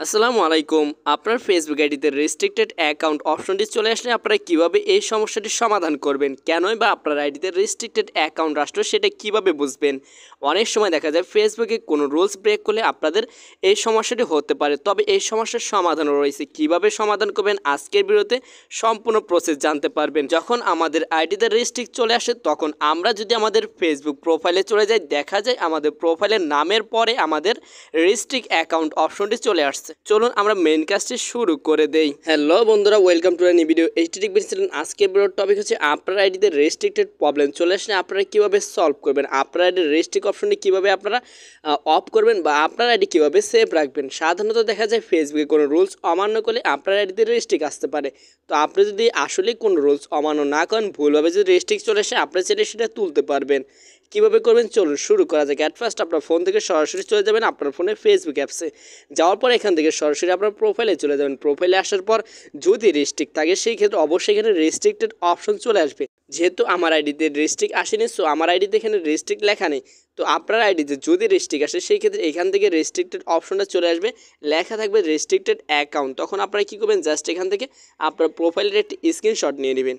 আসসালামু আলাইকুম। আপনার ফেসবুক আইডিতে রেস্ট্রিক্টেড অ্যাকাউন্ট অপশনটি চলে আসলে আপনারা কিভাবে এই সমস্যাটির সমাধান করবেন, কেনই বা আপনার আইডিতে রেস্ট্রিক্টেড অ্যাকাউন্ট আসলো সেটা কিভাবে বুঝবেন। অনেক সময় দেখা যায় ফেসবুকে কোনো রুলস ব্রেক করলে আপনাদের এই সমস্যাটি হতে পারে, তবে এই সমস্যার সমাধানও রয়েছে। কিভাবে সমাধান করবেন আজকের ভিডিওতে সম্পূর্ণ প্রসেস জানতে পারবেন। যখন আমাদের আইডিতে রেস্ট্রিক্ট চলে আসে তখন আমরা যদি আমাদের ফেসবুক প্রোফাইলে চলে যাই, দেখা যায় আমাদের প্রোফাইলের নামের পরে আমাদের রেস্ট্রিক্ট অ্যাকাউন্ট অপশনটি চলে আসছে। চলুন আমরা মেইন কাজটি শুরু করে দেই। হ্যালো বন্ধুরা, ওয়েলকাম টু নিউ ভিডিও। এইচটি বিনছিলেন। আজকের ভিডিওর টপিক হচ্ছে আপনার আইডিতে রেস্ট্রিক্টেড প্রবলেম চলে আসলে আপনারা কিভাবে সলভ করবেন, আপনার আইডির রেস্ট্রিক্ট অপশনটি কিভাবে আপনারা অফ করবেন বা আপনার আইডি কিভাবে সেভ রাখবেন। সাধারণত দেখা যায় ফেসবুকে কোনো রুলস অমান্য করলে আপনার আইডিতে রেস্ট্রিক্ট আসতে পারে। তো আপনি যদি আসলে কোনো রুলস অমান্য না করেন, ভুলভাবে যদি রেস্ট্রিক্ট চলে আসে, আপনি সেটা তুলতে পারবেন। কীভাবে করবেন চলুন শুরু করা যাক। অ্যাট ফার্স্ট আপনার ফোন থেকে সরাসরি চলে যাবেন আপনার ফোনে ফেসবুক অ্যাপসে। যাওয়ার পর এখান থেকে সরাসরি আপনার প্রোফাইলে চলে যাবেন। প্রোফাইলে আসার পর যদি রেস্ট্রিক্ট থাকে সেই ক্ষেত্রে অবশ্যই এখানে রেস্ট্রিক্টেড অপশন চলে আসবে। যেহেতু আমার আইডিতে রেস্ট্রিক্ট আসেনি, সো আমার আইডিতে এখানে রেস্ট্রিক্ট লেখা নেই। তো আপনার আইডিতে যদি রেস্ট্রিক্ট আসে সেই ক্ষেত্রে এখান থেকে রেস্ট্রিক্টেড অপশনটা চলে আসবে, লেখা থাকবে রেস্ট্রিক্টেড অ্যাকাউন্ট। তখন আপনারা কী করবেন, জাস্ট এখান থেকে আপনার প্রোফাইলের একটি স্ক্রিনশট নিয়ে নেবেন।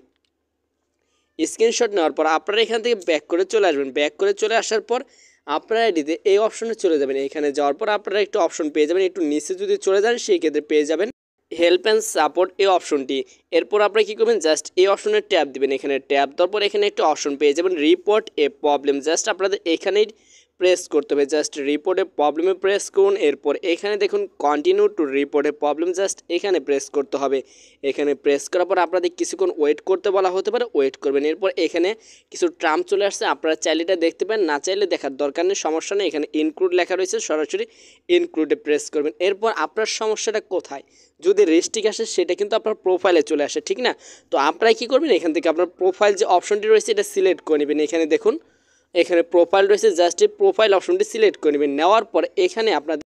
স্ক্রিনশট নেওয়ার পর আপনারা এখান থেকে ব্যাক করে চলে আসবেন। ব্যাক করে চলে আসার পর আপনার আইডিতে এই অপশনে চলে যাবেন। এখানে যাওয়ার পর আপনারা একটু অপশন পেয়ে যাবেন, একটু নিচে যদি চলে যান সেই ক্ষেত্রে পেয়ে যাবেন হেল্প অ্যান্ড সাপোর্ট এই অপশনটি। এরপর আপনারা কী করবেন, জাস্ট এই অপশনে ট্যাপ দিবেন। এখানে ট্যাপ দেওয়ার পর এখানে একটা অপশন পেয়ে যাবেন রিপোর্ট এ প্রবলেম। জাস্ট আপনাদের এখানেই প্রেস করতে হবে, জাস্ট রিপোর্টে প্রবলেমে প্রেস করুন। এরপর এখানে দেখুন কন্টিনিউ টু রিপোর্টে প্রবলেম, জাস্ট এখানে প্রেস করতে হবে। এখানে প্রেস করার পর আপনাদের কিছুক্ষণ ওয়েট করতে বলা হতে পারে, ওয়েট করবেন। এরপর এখানে কিছু টার্ম চলে আসছে, আপনারা চাইলে এটা দেখতে পারেন, না চাইলে দেখার দরকার নেই, সমস্যা নেই। এখানে ইনক্লুড লেখা রয়েছে, সরাসরি ইনক্লুডে প্রেস করবেন। এরপর আপনার সমস্যাটা কোথায় যদি রেস্ট্রিক্ট আসে সেটা কিন্তু আপনার প্রোফাইলে চলে আসে, ঠিক না? তো আপনারা কী করবেন, এখান থেকে আপনার প্রোফাইল যে অপশনটি রয়েছে এটা সিলেক্ট করে নেবেন। এখানে দেখুন এখানে প্রোফাইল রয়েছে, জাস্ট এই প্রোফাইল অপশনটি সিলেক্ট করে নেবেন। নেওয়ার পর এখানে আপনাদের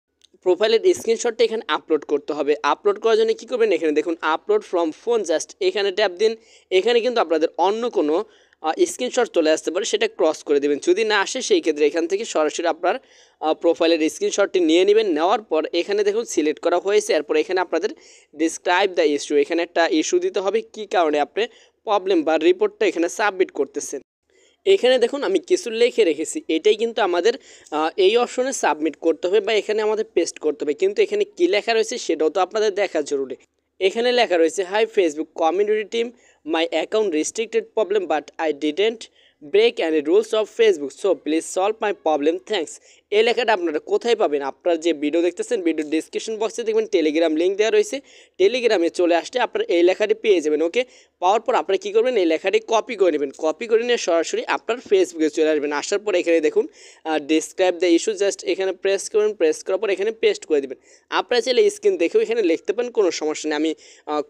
প্রোফাইলের স্ক্রিনশটটা এখানে আপলোড করতে হবে। আপলোড করার জন্য কী করবেন, এখানে দেখুন আপলোড ফ্রম ফোন, জাস্ট এখানে ট্যাপ দিন। এখানে কিন্তু আপনাদের অন্য কোনো স্ক্রিনশট চলে আসতে পারে, সেটা ক্রস করে দেবেন। যদি না আসে সেই ক্ষেত্রে এখান থেকে সরাসরি আপনার প্রোফাইলের স্ক্রিনশটটি নিয়ে নেবেন। নেওয়ার পর এখানে দেখুন সিলেক্ট করা হয়েছে। এরপর এখানে আপনাদের ডিসক্রাইব দ্য ইস্যু, এখানে একটা ইস্যু দিতে হবে, কী কারণে আপনি প্রবলেম বা রিপোর্টটা এখানে সাবমিট করতেছেন। এখানে দেখুন আমি কিছু লিখে রেখেছি, এটাই কিন্তু আমাদের এই অপশনে সাবমিট করতে হবে বা এখানে আমাদের পেস্ট করতে হবে। কিন্তু এখানে কী লেখা রয়েছে সেটাও তো আপনাদের দেখা জরুরি। এখানে লেখা রয়েছে hi Facebook community team, my account restricted problem but I didn't break and rules of Facebook, so please solve my problem thanks. এই লেখাটা আপনারা কোথায় পাবেন? আপনারা যে ভিডিও দেখতেছেন ভিডিওর ডিসক্রিপশন বক্সে দেখবেন টেলিগ্রাম লিঙ্ক দেওয়া রয়েছে, টেলিগ্রামে চলে আসলে আপনারা এই লেখাটি পেয়ে যাবেন। ওকে, পাওয়ার পর আপনারা কী করবেন, এই লেখাটি কপি করে নেবেন। কপি করে নিয়ে সরাসরি আপনার ফেসবুকে চলে আসবেন। আসার পর এখানে দেখুন ডিসক্রাইব দ্য ইস্যু, জাস্ট এখানে প্রেস করবেন। প্রেস করার পর এখানে পেস্ট করে দেবেন। আপনারা চাইলে স্ক্রিন দেখেও এখানে লিখতে পারেন, কোনো সমস্যা নেই। আমি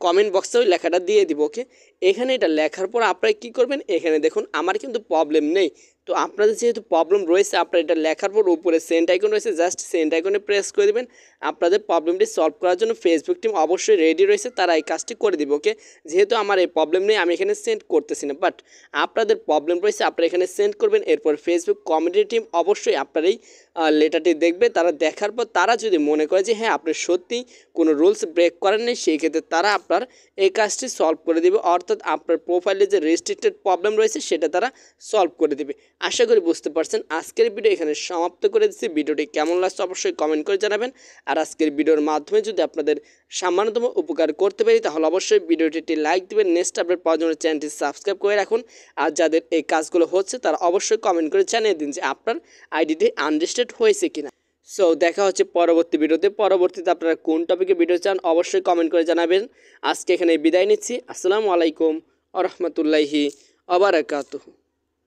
কমেন্ট বক্সে ওই লেখাটা দিয়ে দিব। ওকে, এখানে এটা লেখার পর আপনারা কী করবেন, এখানে দেখুন আমার কিন্তু প্রবলেম নেই। তো আপনাদের যেহেতু প্রবলেম রয়েছে, আপনারা এটা লেখার পর উপরে সেন্ড আইকন রয়েছে, জাস্ট সেন্ড আইকনে প্রেস করে দেবেন। আপনাদের প্রবলেমটি সলভ করার জন্য ফেসবুক টিম অবশ্যই রেডি রয়েছে, তারা এই কাজটি করে দেবে। ওকে, যেহেতু আমার এই প্রবলেম নেই আমি এখানে সেন্ড করতেছি না, বাট আপনাদের প্রবলেম রয়েছে আপনারা এখানে সেন্ড করবেন। এরপর ফেসবুক কমিউনিটি টিম অবশ্যই আপনার এই লেটারটি দেখবে। তারা দেখার পর তারা যদি মনে করে যে হ্যাঁ আপনি সত্যি কোনো রুলস ব্রেক করেন নেই, সেই ক্ষেত্রে তারা আপনার এই কাজটি সলভ করে দেবে, অর্থাৎ আপনার প্রোফাইলে যে রেস্ট্রিক্টেড প্রবলেম রয়েছে সেটা তারা সলভ করে দেবে। আশা করি বুঝতে পারছেন। আজকের ভিডিও এখানে সমাপ্ত করে দিচ্ছি। ভিডিওটি কেমন লাগছে অবশ্যই কমেন্ট করে জানাবেন। আর আজকের ভিডিওর মাধ্যমে যদি আপনাদের সামান্যতম উপকার করতে পারি তাহলে অবশ্যই ভিডিওটি একটি লাইক দেবেন। নেক্সট আপডেট পাওয়ার জন্য চ্যানেলটি সাবস্ক্রাইব করে রাখুন। আর যাদের এই কাজগুলো হচ্ছে তারা অবশ্যই কমেন্ট করে জানিয়ে দিন যে আপনার আইডিটি আনরেজিস্টার্ড হয়েছে কিনা। সো দেখা হচ্ছে পরবর্তী ভিডিওতে। পরবর্তীতে আপনারা কোন টপিকে ভিডিও চান অবশ্যই কমেন্ট করে জানাবেন। আজকে এখানে বিদায় নিচ্ছি। আসসালামু আলাইকুম ওয়া রাহমাতুল্লাহি ওয়া বারাকাতুহু।